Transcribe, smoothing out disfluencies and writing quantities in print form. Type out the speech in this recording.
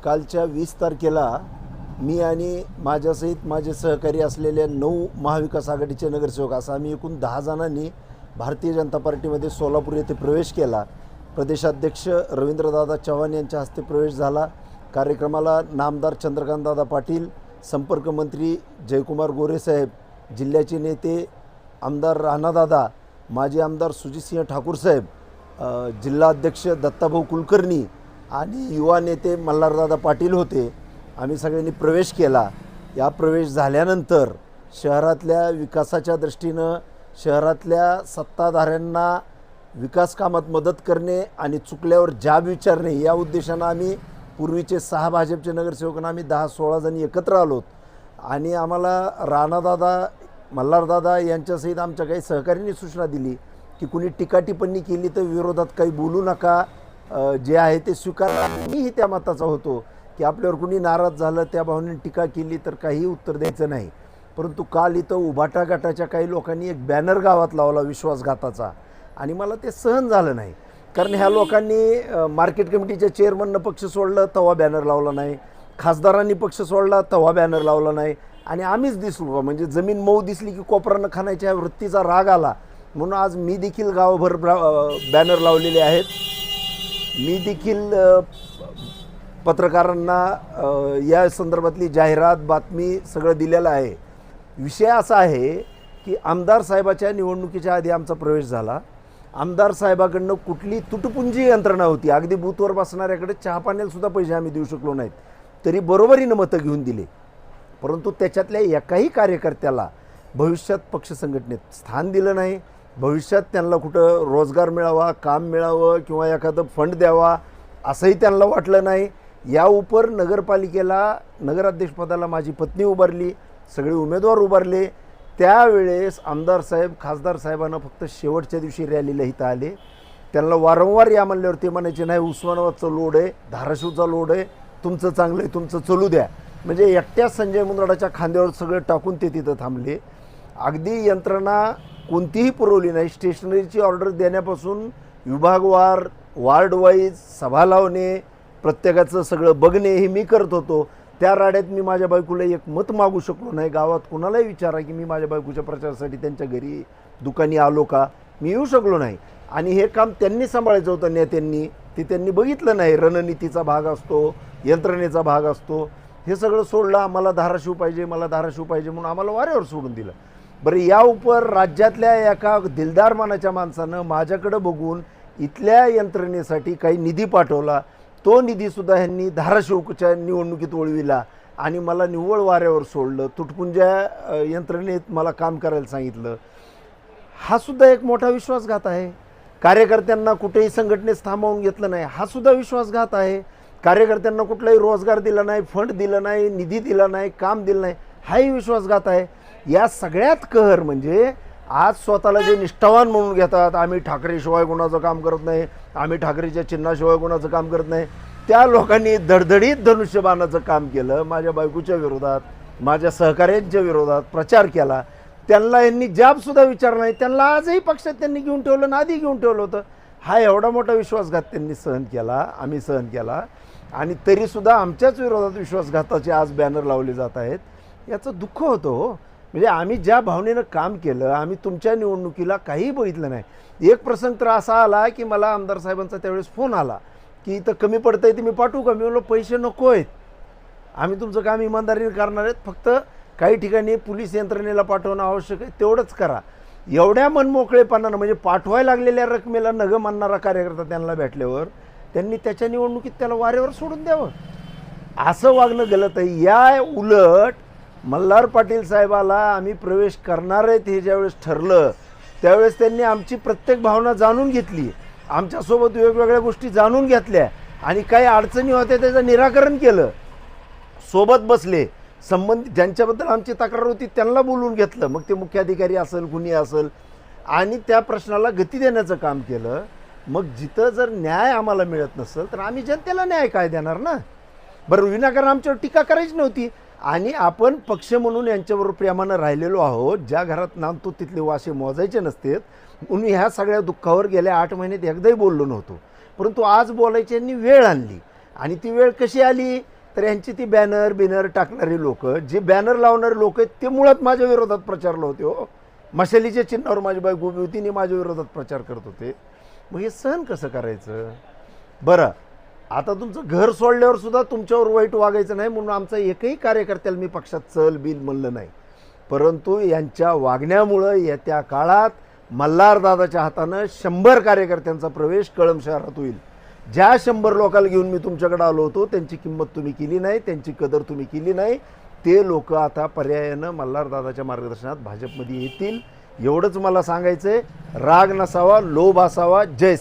कालच्या 20 तारखेला मी आणि माझ्यासहित माझे सहकारी असलेल्या 9 महाविकास आघाडीचे नगरसेवक असं आम्ही एकूण 10 जणांनी भारतीय जनता पार्टीमध्ये सोलापूर येथे प्रवेश केला. प्रदेशाध्यक्ष रवींद्रदादा चव्हाण यांच्या हस्ते प्रवेश झाला. कार्यक्रमाला नामदार चंद्रकांतदादा पाटील, संपर्कमंत्री जयकुमार गोरेसाहेब, जिल्ह्याचे नेते आमदार राणादादा, माजी आमदार सुजितसिंह ठाकूरसाहेब, जिल्हा अध्यक्ष दत्ताभाऊ कुलकर्णी आणि युवा नेते मल्हारदादा पाटील होते. आम्ही सगळ्यांनी प्रवेश केला. या प्रवेश झाल्यानंतर शहरातल्या विकासाच्या दृष्टीनं शहरातल्या सत्ताधाऱ्यांना विकास कामात मदत करणे आणि चुकल्यावर जाब विचारणे या उद्देशानं आम्ही पूर्वीचे 6 भाजपचे नगरसेवकांना आम्ही 10-16 जणी एकत्र आलोत. आणि आम्हाला राणादादा, मल्हारदादा यांच्यासहित आमच्या काही सहकाऱ्यांनी सूचना दिली की कुणी टीका-टिप्पणी केली तर विरोधात काही बोलू नका, जे आहे ते स्वीकारा. मीही त्या मताचा होतो की आपल्यावर कुणी नाराज झालं, त्या भावनेने टीका केली तर काही उत्तर द्यायचं नाही. परंतु काल इथं उभाटा गटाच्या काही लोकांनी एक बॅनर गावात लावला विश्वासघाताचा, आणि मला ते सहन झालं नाही. कारण ह्या लोकांनी मार्केट कमिटीच्या चेअरमननं पक्ष सोडलं तेव्हा बॅनर लावला नाही, खासदारांनी पक्ष सोडला तेव्हा बॅनर लावला नाही, आणि आम्हीच दिसलो. म्हणजे जमीन मऊ दिसली की कोपरानं खाण्याच्या वृत्तीचा राग आला. म्हणून आज मी देखील गावभर बॅनर लावलेले आहेत. मी देखील पत्रकारांना या संदर्भातली जाहिरात, बातमी सगळं दिलेलं आहे. विषय असा आहे की आमदार साहेबाच्या निवडणुकीच्या आधी आमचा प्रवेश झाला. आमदार साहेबाकडनं कुठली तुटपुंजी यंत्रणा होती. अगदी बूथवर बसणाऱ्याकडे चहा पाण्यालासुद्धा पैसे आम्ही देऊ शकलो नाहीत, तरी बरोबरीनं मतं घेऊन दिले. परंतु त्याच्यातल्या एकाही कार्यकर्त्याला भविष्यात पक्ष संघटनेत स्थान दिलं नाही. भविष्यात त्यांना कुठं रोजगार मिळावा, काम मिळावं किंवा एखादं फंड द्यावा असंही त्यांना वाटलं नाही. या उपर नगरपालिकेला नगराध्यक्षपदाला माझी पत्नी उभारली, सगळे उमेदवार उभारले. त्यावेळेस आमदार साहेब, खासदार साहेबांना फक्त शेवटच्या दिवशी रॅलीला इथं आले. त्यांना वारंवार या म्हणल्यावर ते म्हणायचे नाही उस्मानाबादचा लोड आहे, धाराशिवचा लोड आहे, तुमचं चांगलं आहे, तुमचं चलू द्या. म्हणजे एकट्या संजय मुंदडाच्या खांद्यावर सगळं टाकून ते तिथं थांबले. अगदी यंत्रणा कोणतीही पुरवली नाही. स्टेशनरीची ऑर्डर देण्यापासून विभागवार, वार्ड वाईज सभा लावणे, प्रत्येकाचं सगळं बघणे हे मी करत होतो. त्या राड्यात मी माझ्या बायकोला एक मत मागू शकलो नाही. गावात कुणालाही विचारा की मी माझ्या बायकोच्या प्रचारासाठी त्यांच्या घरी दुकानी आलो का, मी येऊ शकलो नाही. आणि हे काम त्यांनी सांभाळायचं होतं नेत्यांनी, ते त्यांनी बघितलं नाही. रणनीतीचा भाग असतो, यंत्रणेचा भाग असतो, हे सगळं सोडलं. आम्हाला धाराशिव पाहिजे, मला धाराशिव पाहिजे म्हणून आम्हाला वाऱ्यावर सोडून दिलं. बरं, या उपर राज्यातल्या एका दिलदार मानाच्या माणसानं माझ्याकडं बघून इथल्या यंत्रणेसाठी काही निधी पाठवला. तो निधीसुद्धा ह्यांनी धाराशिवच्या निवडणुकीत वळविला आणि मला निव्वळ वाऱ्यावर सोडलं. तुटपुंज्या यंत्रणेत मला काम करायला सांगितलं. हा सुद्धा एक मोठा विश्वासघात आहे. कार्यकर्त्यांना कुठेही संघटनेत थांबवून घेतलं नाही, हा सुद्धा विश्वासघात आहे. कार्यकर्त्यांना कुठलाही रोजगार दिला नाही, फंड दिला नाही, निधी दिला नाही, काम दिलं नाही, हाही विश्वासघात आहे. या सगळ्यात कहर म्हणजे आज स्वतःला जे निष्ठावान म्हणून घेतात, आम्ही ठाकरेशिवाय कोणाचं काम करत नाही, आम्ही ठाकरेच्या चिन्हाशिवाय कोणाचं काम करत नाही, त्या लोकांनी धडधडीत धनुष्यबाणाचं काम केलं. माझ्या बायकोच्या विरोधात, माझ्या सहकाऱ्यांच्या विरोधात प्रचार केला. त्यांना यांनी जाबसुद्धा विचारला नाही. त्यांना आजही पक्षात त्यांनी घेऊन ठेवलं, आधी घेऊन ठेवलं होतं. हा एवढा मोठा विश्वासघात त्यांनी सहन केला, आम्ही सहन केला. आणि तरीसुद्धा आमच्याच विरोधात विश्वासघाताचे आज बॅनर लावले जात आहेत. याचं दुःख होतं हो. म्हणजे आम्ही ज्या भावनेनं काम केलं, आम्ही तुमच्या निवडणुकीला काहीही बघितलं नाही. एक प्रसंग तर असा आला की मला आमदार साहेबांचा त्यावेळेस फोन आला की इथं कमी पडतंय ते मी पाठवू का. मी म्हणलो पैसे नको आहेत, आम्ही तुमचं काम इमानदारीने करणार आहेत, फक्त काही ठिकाणी पोलीस यंत्रणेला पाठवणं आवश्यक आहे, तेवढंच करा. एवढ्या मनमोकळेपणानं म्हणजे पाठवायला लागलेल्या रकमेला नग मानणारा कार्यकर्ता त्यांना भेटल्यावर त्यांनी त्याच्या निवडणुकीत त्याला वाऱ्यावर सोडून द्यावं, असं वागणं गलत आहे. या उलट मल्हार पाटील साहेबाला आम्ही प्रवेश करणार आहेत हे ज्यावेळेस ठरलं त्यावेळेस त्यांनी आमची प्रत्येक भावना जाणून घेतली, आमच्यासोबत वेगवेगळ्या गोष्टी जाणून घेतल्या आणि काही अडचणी होत्या त्याचं निराकरण केलं. सोबत बसले, संबंधित ज्यांच्याबद्दल आमची तक्रार होती त्यांना बोलवून घेतलं, मग ते मुख्याधिकारी असेल, कुणी असेल, आणि त्या प्रश्नाला गती देण्याचं काम केलं. मग जिथं जर न्याय आम्हाला मिळत नसेल तर आम्ही जनतेला न्याय काय देणार ना. बरं, विनाकारण आमच्यावर टीका करायची नव्हती. आणि आपण पक्ष म्हणून यांच्याबरोबर प्रेमानं राहिलेलो आहोत. ज्या घरात नांदतो तिथले वासे मोजायचे नसतेत म्हणून ह्या सगळ्या दुःखावर गेल्या 8 महिन्यात एकदाही बोललो नव्हतो. परंतु आज बोलायची यांनी वेळ आणली. आणि ती वेळ कशी आली तर यांची ती बॅनर टाकणारी लोक, जे बॅनर लावणारे लोक आहेत ते मुळात माझ्या विरोधात प्रचारला होते हो. मशालीच्या चिन्हावर माझी बायको उभी होती आणि माझ्या विरोधात प्रचार करत होते. मग हे सहन कसं करायचं? बरं, आता तुमचं घर सोडल्यावर सुद्धा तुमच्यावर वाईट वागायचं नाही म्हणून आमचा एकही कार्यकर्त्याला मी पक्षात चल बिल म्हणलं नाही. परंतु यांच्या वागण्यामुळं येत्या काळात मल्हारदादाच्या हातानं 100 कार्यकर्त्यांचा प्रवेश कळंब शहरात होईल. ज्या 100 लोकांना घेऊन मी तुमच्याकडे आलो होतो त्यांची किंमत तुम्ही केली नाही, त्यांची कदर तुम्ही केली नाही. ते लोक आता पर्यायानं मल्हारदादाच्या मार्गदर्शनात भाजपमध्ये येतील. एवढंच मला सांगायचं आहे. राग नसावा, लोभ असावा. जय